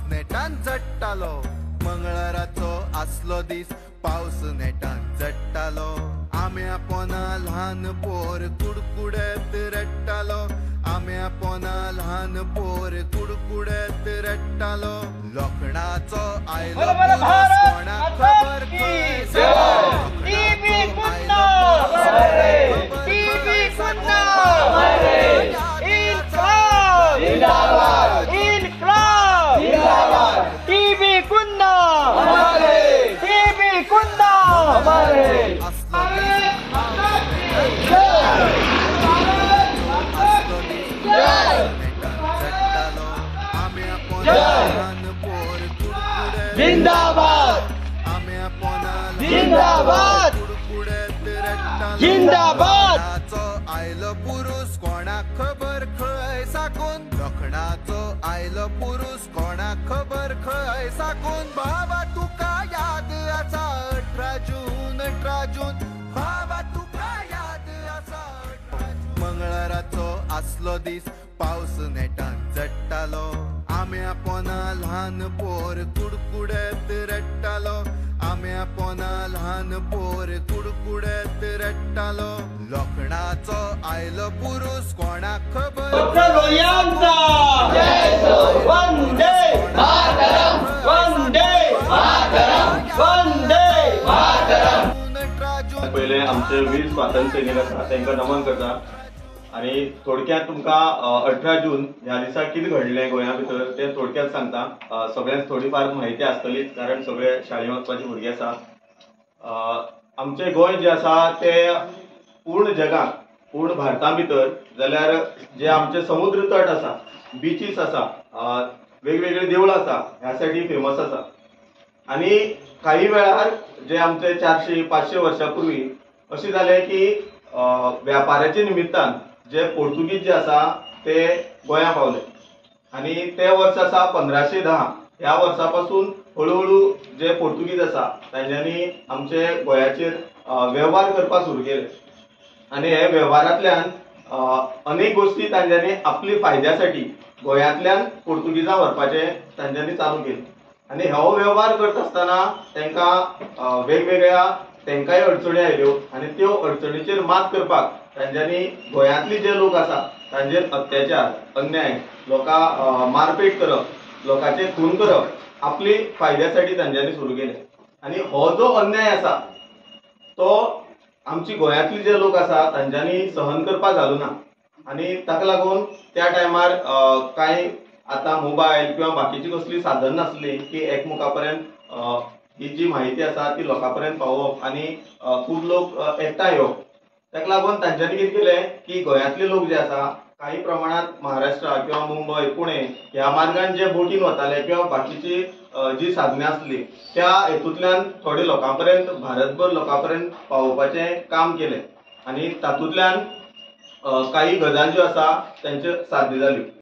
नेटान झडटालो मंगळाराचो आसलो दीस पावस नेटान झडटालो आम्या पोना ल्हान पोर कुडकुडत रडटालो आम्या पोना ल्हान पोर कुडकुडत रडटालो लोखणाचो आयलो कोणाक खबर जिंदाबाद जिंदाबाद जिंदाबाद आयलो पुरुष कोणाक खबर खंय साकून लोखणाचो आयलो पुरुष कोणाक खबर खंय साकून बाबा तुका याद आसा 18 जून बाबा तुका याद आसा मंगळाराचो आसलो दीस पावस नेटान झडटालो आम्या पोना ल्हान पोर कुडकुडत रडटालो आम्या पोना ल्हान पोर कुडकुडत रडटालो लोखणाचो आयलो पुरुष कोणाक खबर वंदे मातरम वंदे मातरम वंदे मातरम। पहिले आमचे वीर स्वातंत्र्य सैनिक आसा तांकां नमन करता आणि थोडक्यात तुमकां 18 जून ह्या दिसा कितें घडलें गोंया भितर तें थोडक्यात सांगता। सगळ्यांक थोडीफार माहिती आसतलीच कारण सगळे शाळेंत वचपाचे भुरगे आसा। आमचें गोंय जें आसा तें पूर्ण जगाक पूर्ण भारता भितर जाल्यार जे आमचे समुद्र तट आसा बिचीस आसा वेगवेगळे देवळां आसा ह्यासाठी फेमस आसा। आणि काही वेळार जे आमचे 400-500 वर्सां पूर्वी अशें जालें की व्यापाराच्या निमित्तान जे पोर्तुगीज जे आसा ते गोंया पावले आणि ते वर्स आसा 1510। ह्या वर्सापासून हळूहळू जे पोर्तुगीज आसा तांच्यांनी आमचे गोंयाचेर वेव्हार करपाक सुरू केले आणि हे वेव्हारांतल्यान अनेक गोष्टी तांच्यांनी आपली फायद्यासाठी गोंयांतल्यान पोर्तुगीजां व्हरपाचे तांच्यांनी चालू केले आणि हो वेव्हार करत आसतना तांकां वेगवेगळ्या तांकांय अडचणी आयल्यो आणि त्यो अडचणीचेर मात करपाक तांच्यांनी गोंयांतले जे लोक आसा तांचेर अत्याचार अन्याय लोकां मारपेट करप लोकांचे खून करप आपली फायद्यासाठी तांच्यांनी सुरू केले आणि हो जो अन्याय आसा तो आमची गोंयांतले जे लोक आसा तांच्यांनी सहन करपाक घालूना आणि ताका लागून त्या टायमार कांय आतां मोबायल किंवा बाकीची कसली साधन नासली की एकमुखा पर्यंत ही जी माहिती आसा ती लोकांपर्यंत पावोवप आणि खूब लोक एकठांय येवप ताका लागून तांच्यांनी कितें केलें की गोंयांतले लोक जे आसा काही प्रमाणात महाराष्ट्र किंवा मुंबय पुणे ह्या मार्गान जे बोटीन वताले किंवा बाकीची जी साधनां आसली त्या हेतूंतल्यान थोडे लोकांपर्यंत भारतभर लोकांपर्यंत पावोवपाचें काम केलें आणि तातूंतल्यान काही गजाली ज्यो आसा तांच्यो साध्य जाल्यो।